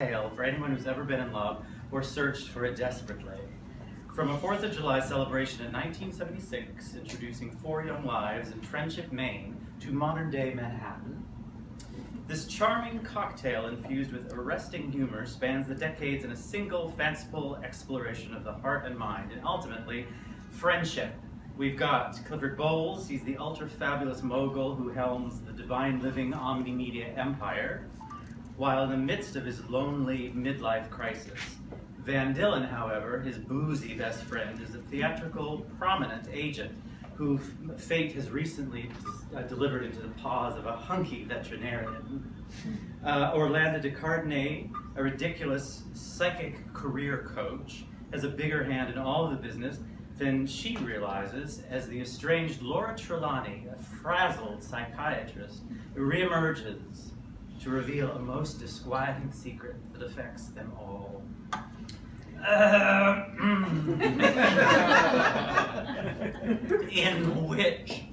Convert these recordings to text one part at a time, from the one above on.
tale for anyone who's ever been in love or searched for it desperately. From a 4th of July celebration in 1976, introducing 4 young lives in Friendship, Maine, to modern-day Manhattan, this charming cocktail infused with arresting humor spans the decades in a single fanciful exploration of the heart and mind, and ultimately, friendship. We've got Clifford Bowles. He's the ultra-fabulous mogul who helms the Divine Living omni-media empire, while in the midst of his lonely midlife crisis. Van Dillen, however, his boozy best friend, is a theatrical, prominent agent who fate has recently delivered into the paws of a hunky veterinarian. Orlando Descartes, a ridiculous psychic career coach, has a bigger hand in all of the business than she realizes as the estranged Laura Trelawney, a frazzled psychiatrist, reemerges to reveal a most disquieting secret that affects them all. In which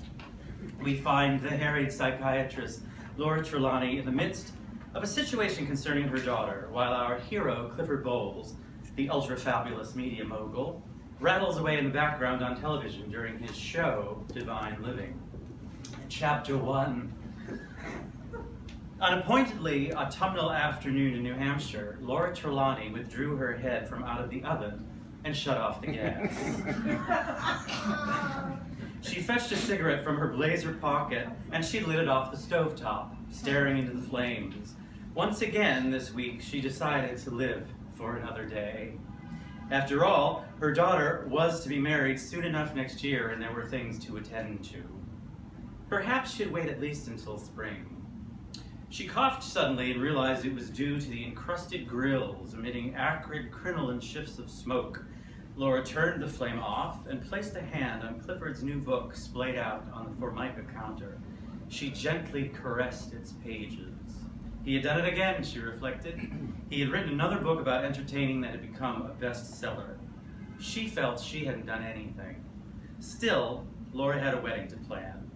we find the harried psychiatrist Laura Trelawney in the midst of a situation concerning her daughter, while our hero, Clifford Bowles, the ultra-fabulous media mogul, rattles away in the background on television during his show, Divine Living. Chapter 1. On a pointedly autumnal afternoon in New Hampshire, Laura Trelawney withdrew her head from out of the oven and shut off the gas. She fetched a cigarette from her blazer pocket and she lit it off the stovetop, staring into the flames. Once again this week, she decided to live for another day. After all, her daughter was to be married soon enough next year and there were things to attend to. Perhaps she'd wait at least until spring. She coughed suddenly and realized it was due to the encrusted grills emitting acrid crinoline shifts of smoke. Laura turned the flame off and placed a hand on Clifford's new book splayed out on the Formica counter. She gently caressed its pages. He had done it again, she reflected. He had written another book about entertaining that had become a bestseller. She felt she hadn't done anything. Still, Laura had a wedding to plan.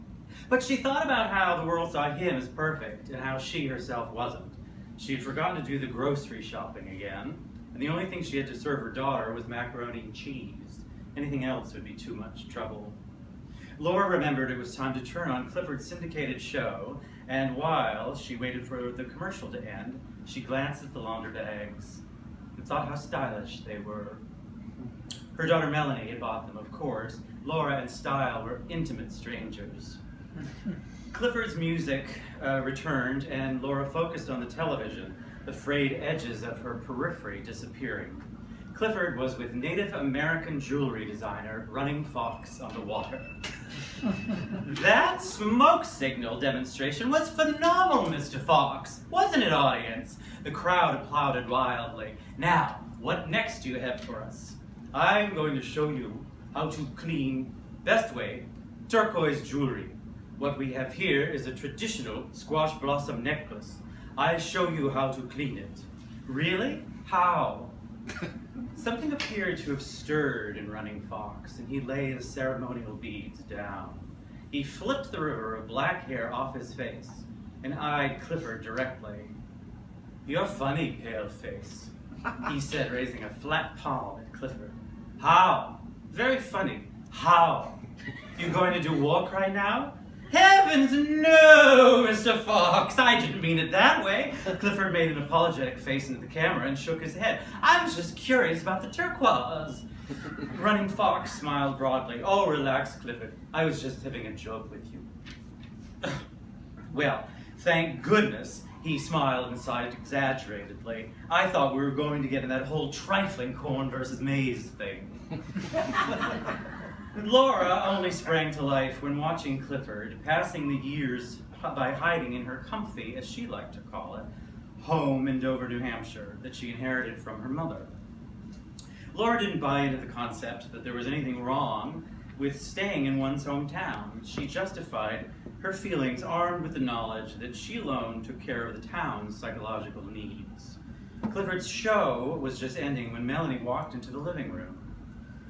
But she thought about how the world saw him as perfect and how she herself wasn't. She had forgotten to do the grocery shopping again, and the only thing she had to serve her daughter was macaroni and cheese. Anything else would be too much trouble. Laura remembered it was time to turn on Clifford's syndicated show, and while she waited for the commercial to end, she glanced at the launder bags and thought how stylish they were. Her daughter Melanie had bought them, of course. Laura and style were intimate strangers. Clifford's music returned, and Laura focused on the television, the frayed edges of her periphery disappearing. Clifford was with Native American jewelry designer Running Fox on the water. That smoke signal demonstration was phenomenal, Mr. Fox, wasn't it, audience? The crowd applauded wildly. Now, what next do you have for us? I'm going to show you how to clean, best way, turquoise jewelry. What we have here is a traditional squash blossom necklace. I'll show you how to clean it. Really? How? Something appeared to have stirred in Running Fox, and he laid the ceremonial beads down. He flipped the river of black hair off his face and eyed Clifford directly. "You're funny, pale-face," he said, raising a flat palm at Clifford. "How? Very funny. How? You going to do war cry now?" "Heavens, no, Mr. Fox, I didn't mean it that way." Clifford made an apologetic face into the camera and shook his head. "I was just curious about the turquoise." Running Fox smiled broadly. "Oh, relax, Clifford. I was just having a joke with you." "Well, thank goodness," he smiled and sighed exaggeratedly. "I thought we were going to get in that whole trifling corn versus maize thing." Laura only sprang to life when watching Clifford, passing the years by hiding in her comfy, as she liked to call it, home in Dover, New Hampshire, that she inherited from her mother. Laura didn't buy into the concept that there was anything wrong with staying in one's hometown. She justified her feelings armed with the knowledge that she alone took care of the town's psychological needs. Clifford's show was just ending when Melanie walked into the living room.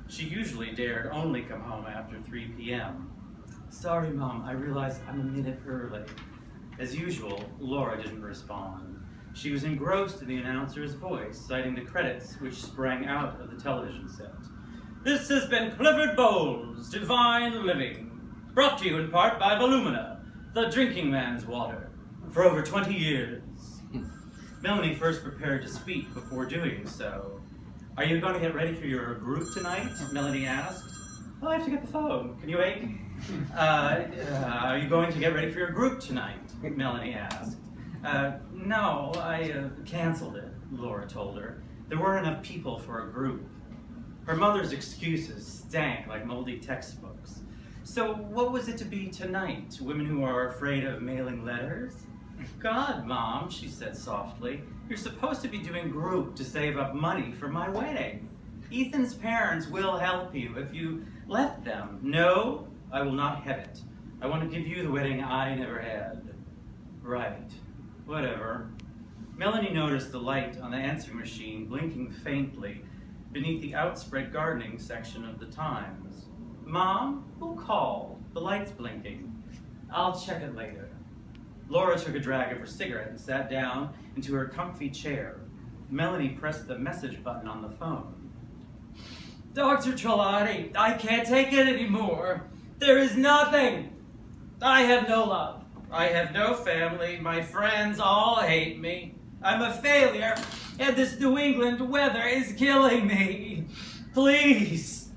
She usually dared only come home after 3 p.m. "Sorry, Mom, I realize I'm a minute early." As usual, Laura didn't respond. She was engrossed in the announcer's voice, citing the credits which sprang out of the television set. This has been Clifford Bowles' Divine Living, brought to you in part by Volumina, the drinking man's water, for over 20 years. Melanie first prepared to speak before doing so. Are you going to get ready for your group tonight? Melanie asked. Oh, I have to get the phone. Can you wait? Are you going to get ready for your group tonight? Melanie asked. No, I canceled it, Laura told her. There weren't enough people for a group. Her mother's excuses stank like moldy textbooks. So what was it to be tonight? Women who are afraid of mailing letters? God, Mom, she said softly, you're supposed to be doing group to save up money for my wedding. Ethan's parents will help you if you let them. No, I will not have it. I want to give you the wedding I never had. Right. Whatever. Melanie noticed the light on the answering machine blinking faintly beneath the outspread gardening section of the Times. Mom, who called? The light's blinking. I'll check it later. Laura took a drag of her cigarette and sat down into her comfy chair. Melanie pressed the message button on the phone. Dr. Trelawney, I can't take it anymore. There is nothing. I have no love. I have no family. My friends all hate me. I'm a failure, and this New England weather is killing me. Please,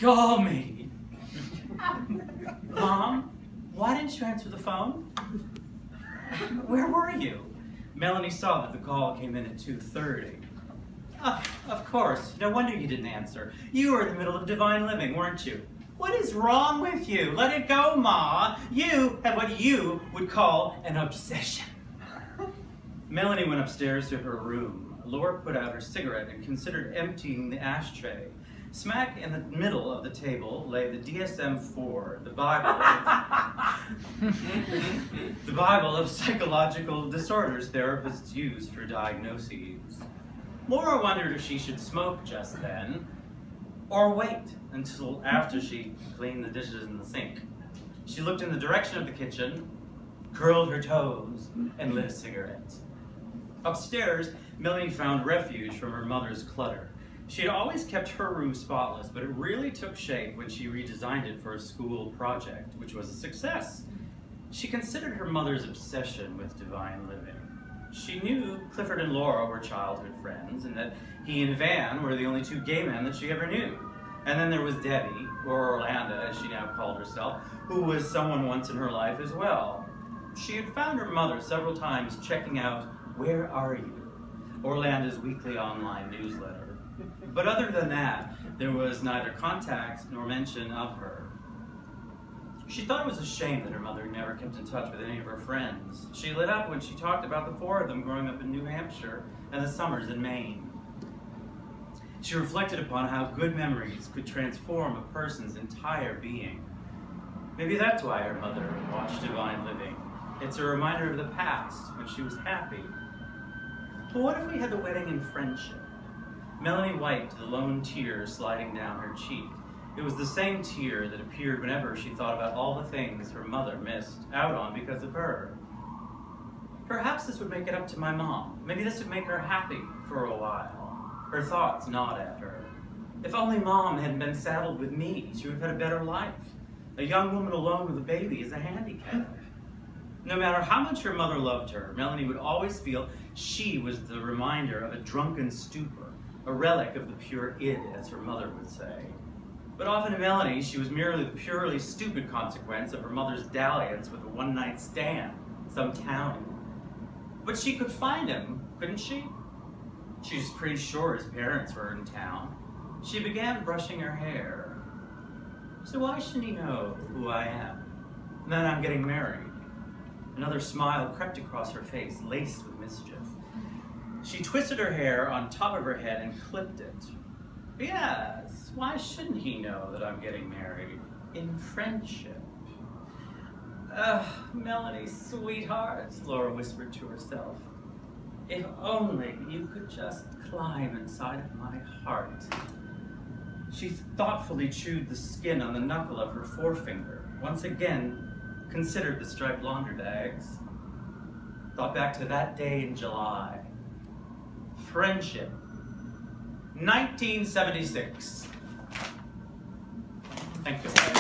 call me. Mom, why didn't you answer the phone? Where were you? Melanie saw that the call came in at 2:30. Of course. No wonder you didn't answer. You were in the middle of Divine Living, weren't you? What is wrong with you? Let it go, Ma. You have what you would call an obsession. Melanie went upstairs to her room. Laura put out her cigarette and considered emptying the ashtray. Smack in the middle of the table lay the DSM-4, the Bible of psychological disorders therapists use for diagnoses. Laura wondered if she should smoke just then, or wait until after she cleaned the dishes in the sink. She looked in the direction of the kitchen, curled her toes, and lit a cigarette. Upstairs, Melanie found refuge from her mother's clutter. She had always kept her room spotless, but it really took shape when she redesigned it for a school project, which was a success. She considered her mother's obsession with Divine Living. She knew Clifford and Laura were childhood friends, and that he and Van were the only two gay men that she ever knew. And then there was Debbie, or Orlando, as she now called herself, who was someone once in her life as well. She had found her mother several times checking out Where Are You?, Orlando's weekly online newsletter. But other than that, there was neither contact nor mention of her. She thought it was a shame that her mother never kept in touch with any of her friends. She lit up when she talked about the four of them growing up in New Hampshire and the summers in Maine. She reflected upon how good memories could transform a person's entire being. Maybe that's why her mother watched Divine Living. It's a reminder of the past when she was happy. But what if we had the wedding in friendship? Melanie wiped the lone tear sliding down her cheek. It was the same tear that appeared whenever she thought about all the things her mother missed out on because of her. Perhaps this would make it up to my mom. Maybe this would make her happy for a while. Her thoughts gnawed at her. If only Mom hadn't been saddled with me, she would have had a better life. A young woman alone with a baby is a handicap. No matter how much her mother loved her, Melanie would always feel she was the reminder of a drunken stupor, a relic of the pure id, as her mother would say. But often to Melanie, she was merely the purely stupid consequence of her mother's dalliance with a one-night stand, some townie. But she could find him, couldn't she? She was pretty sure his parents were in town. She began brushing her hair. So why shouldn't he know who I am? And that I'm getting married? Another smile crept across her face, laced with mischief. She twisted her hair on top of her head and clipped it. Yes, why shouldn't he know that I'm getting married? In friendship. Melanie, sweetheart, Laura whispered to herself. If only you could just climb inside of my heart. She thoughtfully chewed the skin on the knuckle of her forefinger, once again considered the striped laundry bags. Thought back to that day in July. Friendship. 1976. Thank you.